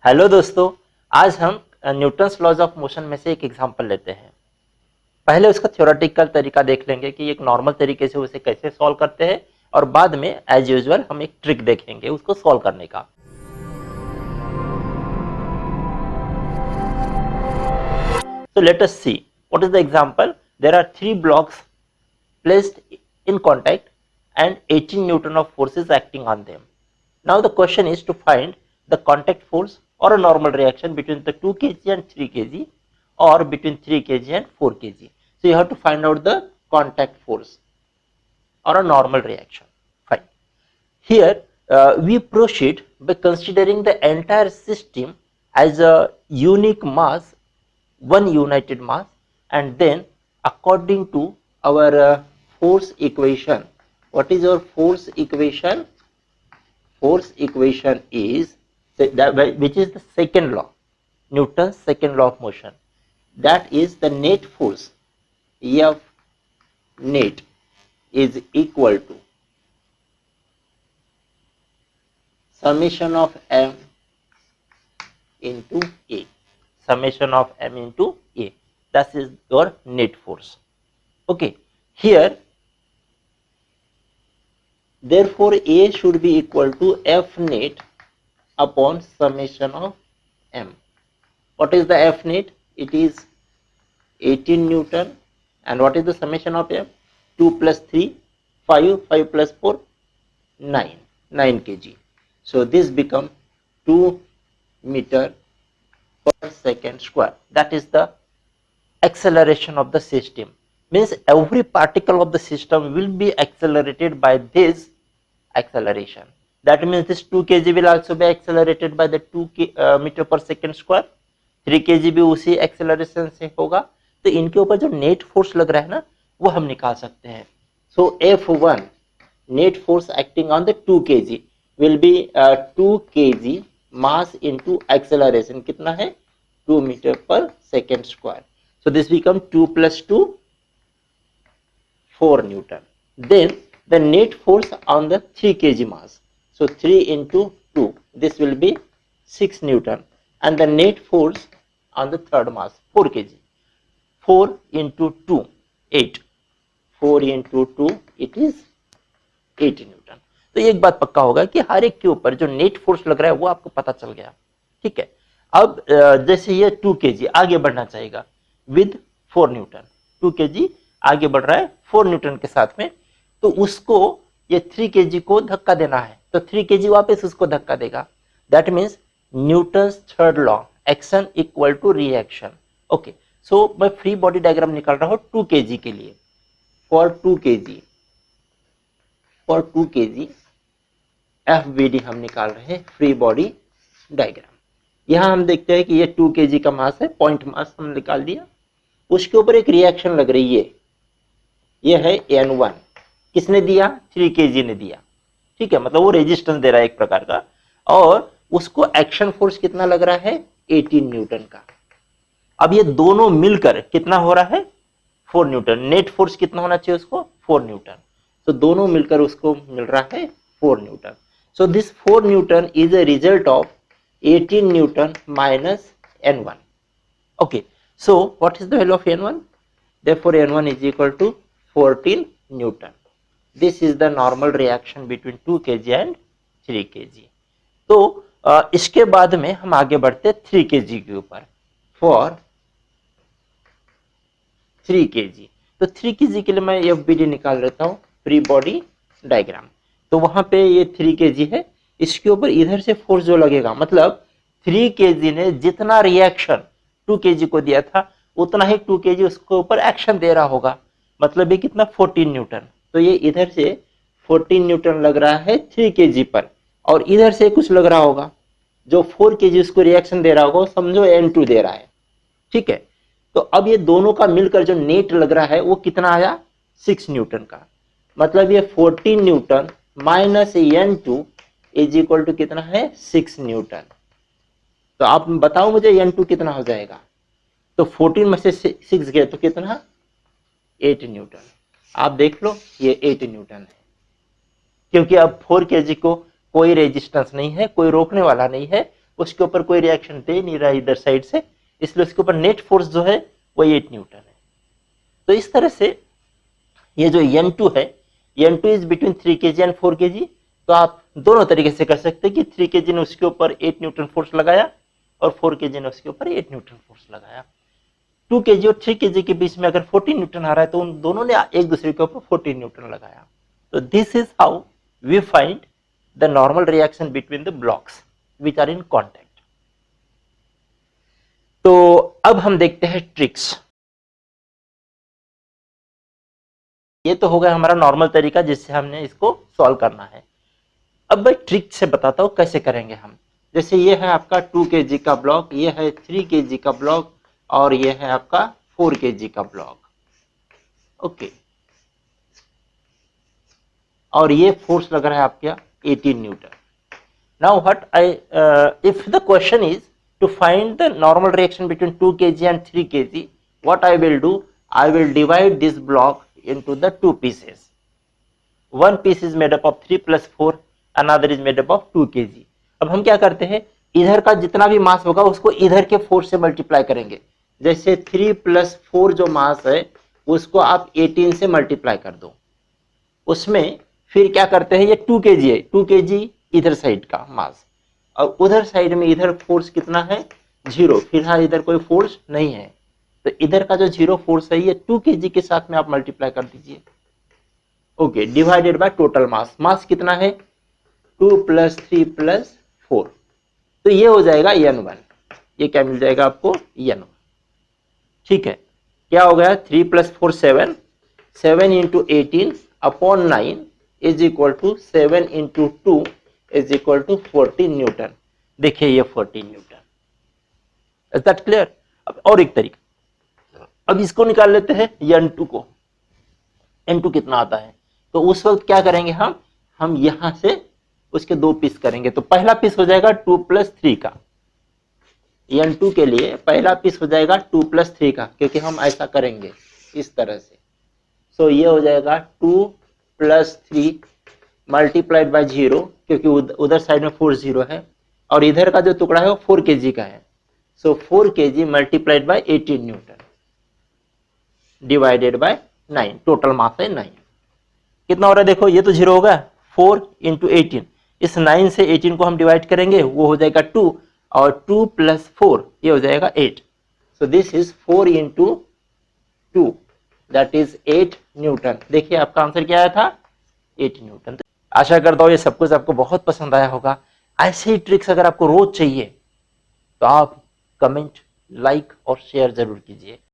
Hello दोस्तों, आज हम न्यूटन्स लॉज ऑफ मोशन में से एक एग्जांपल लेते हैं। पहले उसका थ्योरेटिकल तरीका देख लेंगे कि एक नॉर्मल तरीके से उसे कैसे सॉल्व करते हैं, और बाद में एज यूजुअल हम एक ट्रिक देखेंगे उसको सॉल्व करने का। So let us see what is the example. There are three blocks placed in contact and 18 Newton of force is acting on them. Now the question is to find the contact force or a normal reaction between the 2 kg and 3 kg, or between 3 kg and 4 kg. So you have to find out the contact force or a normal reaction. Fine. Here we proceed by considering the entire system as a unique mass, one united mass, and then according to our force equation. What is our force equation? Force equation is which is the second law, Newton's second law of motion. That is the net force F net is equal to summation of m into a. Summation of m into a. That is your net force. Okay. Here, therefore, a should be equal to F net upon summation of m. What is the F net? It is 18 Newton. And what is the summation of m? 2 plus 3, 5, 5 plus 4, 9 kg. So this becomes 2 meter per second square. That is the acceleration of the system. Means every particle of the system will be accelerated by this acceleration. That means this 2 kg will also be accelerated by the 2 meter per second square. 3 kg भी उसी acceleration से होगा. तो इनके ऊपर जो net force लग रहा है ना, वो हम निकाल सकते हैं. So F1 net force acting on the 2 kg will be 2 kg mass into acceleration. कितना है? 2 meter per second square. So this becomes 2 plus 2, 4 Newton. Then the net force on the 3 kg mass. So 3 into 2, this will be 6 Newton. And the net force on the third mass, 4 kg. 4 into 2, 8. 4 into 2, it is 8 Newton. तो एक बात पक्का होगा कि हर एक के ऊपर जो नेट फोर्स लग रहा है वो आपको पता चल गया. ठीक है. अब जैसे ये 2 kg आगे बढ़ना चाहेगा विद 4 न्यूटन. 2 kg आगे बढ़ रहा है 4 न्यूटन के साथ में, तो उसको ये 3 kg को धक्का देना है. तो 3 kg वापस उसको धक्का देगा. That means Newton's third law, action equal to reaction. Okay. So मैं फ्री बॉडी डायग्राम निकाल रहा हूं 2 kg के लिए. फॉर 2 kg FBD हम निकाल रहे हैं, फ्री बॉडी डायग्राम. यहां हम देखते हैं कि ये 2 kg का मास है, पॉइंट मास हम निकाल दिया. उसके ऊपर एक रिएक्शन लग रही है, ये है N1. किसने दिया? 3 kg ने दिया. ठीक है, मतलब वो रेजिस्टेंस दे रहा है एक प्रकार का, और उसको एक्शन फोर्स कितना लग रहा है? 18 न्यूटन का. अब ये दोनों मिलकर कितना हो रहा है? 4 न्यूटन. नेट फोर्स कितना होना चाहिए उसको? 4 न्यूटन. तो दोनों मिलकर उसको मिल रहा है 4 Newton. So this 4 Newton is a result of 18 Newton minus N1. Okay. So what is the value of N1? Therefore N1 is equal to 14 Newton. This is the normal reaction between 2 kg and 3 kg. तो इसके बाद में हम आगे बढ़ते 3 kg के ऊपर. For 3 kg. तो 3 kg के लिए मैं FBD निकाल लेता हूँ, फ्री बॉडी डायग्राम. तो वहां पे ये 3 kg है, इसके ऊपर इधर से फोर्स जो लगेगा, मतलब 3 kg ने जितना रिएक्शन 2 kg को दिया था उतना ही 2 kg उसके ऊपर एक्शन दे रहा होगा. मतलब ये कितना? 14 न्यूटन. तो ये इधर से 14 न्यूटन लग रहा है 3 kg पर, और इधर से कुछ लग रहा होगा जो 4 kg उसको रिएक्शन दे रहा होगा, समझो N2 दे रहा है. ठीक है. तो अब ये दोनों का मिलकर जो नेट लग रहा है वो कितना आया? 6 न्यूटन का. मतलब ये 14 newton minus N2 is equal to कितना है? 6 न्यूटन. तो आप बताओ मुझे N2 कितना हो जाएगा? तो 14 में से 6 गए तो कितना? 8 न्यूटन. आप देख लो, ये 8 न्यूटन है, क्योंकि अब 4 kg को कोई रेजिस्टेंस नहीं है, कोई रोकने वाला नहीं है, उसके ऊपर कोई रिएक्शन दे नहीं रहा इधर साइड से, इसलिए उसके ऊपर नेट फोर्स जो है वो 8 न्यूटन है। तो इस तरह से ये जो N2 है, N2 is between 3 kg and 4 kg। तो आप दोनों तरीके से कर सकते हैं कि 3 kg ने उसके ऊपर 8 न्यूटन फोर्स लगाया और 4 kg ने उसके ऊपर 8 न्यूटन फोर्स लगाया। 2 kg और 3 kg के बीच में अगर 14 न्यूटन आ रहा है तो उन दोनों ने एक दूसरे के ऊपर 14 न्यूटन लगाया। तो this is how we find the normal reaction between the blocks which are in contact. तो अब हम देखते हैं ट्रिक्स। ये तो होगा हमारा नॉर्मल तरीका जिससे हमने इसको सॉल्व करना है। अब मैं ट्रिक से बताता हूँ कैसे करेंगे हम। जैसे ये है आपका 2 kg का ब्लॉक, ये है 3 kg का ब्लॉक और ये है आपका 4 kg का ब्लॉक। ओके, और ये फोर्स लग रहा है आपका 18 newton. Now what I if the question is to find the normal reaction between 2 kg and 3 kg, what I will do, I will divide this block into the two pieces. One piece is made up of 3 plus 4, another is made up of 2 kg. अब हम क्या करते हैं, इधर का जितना भी मास होगा उसको इधर के 4 से मल्टीप्लाई करेंगे। जैसे 3 plus 4 जो मास है उसको आप 18 से मल्टीप्लाई कर दो। उसमें फिर क्या करते हैं, ये 2 kg है, 2 kg इधर साइड का मास और उधर साइड में इधर फोर्स कितना है, 0। फिलहाल इधर कोई फोर्स नहीं है, तो इधर का जो 0 फोर्स है ये 2 kg के साथ में आप मल्टीप्लाई कर दीजिए। Okay, divided by total mass. Mass कितना है, 2 + 3 + 4, तो ये हो जाएगा N1। ये क्या मिल जाएगा आपको, N1। ठीक है, क्या हो गया, 3 + 4 7, 7 × 18 upon 9 is equal to 7 × 2 is equal to 14 newton. देखिए ये 14 न्यूटन। Is that clear? अब और एक तरीका, अब इसको निकाल लेते हैं N2 को। N2 कितना आता है, तो उस वक्त क्या करेंगे हम यहां से उसके 2 पीस करेंगे। तो पहला पीस हो जाएगा 2 + 3 का। N2 के लिए पहला पीस हो जाएगा 2 + 3 का, क्योंकि हम ऐसा करेंगे इस तरह से। सो ये हो जाएगा 2 + 3 मल्टीप्लाइड बाय 0, क्योंकि उधर साइड में 4 0 है और इधर का जो टुकड़ा है वो 4 kg का है। सो 4 kg multiplied by 18 Newton divided by 9, total mass है 9। कितना हो रहा है देखो, ये तो 0 होगा, 4 × 18, इस 9 से 18 को हम डिवाइड करेंगे, वो हो जाएगा 2 और 2 + 4 ये हो जाएगा 8। So this is 4 × 2 that is 8 Newton. देखिए आपका आंसर क्या आया था, 8 न्यूटन। आशा करता हूँ ये सब कुछ आपको बहुत पसंद आया होगा। ऐसे ही ट्रिक्स अगर आपको रोज चाहिए तो आप कमेंट, लाइक और शेयर जरूर कीजिए।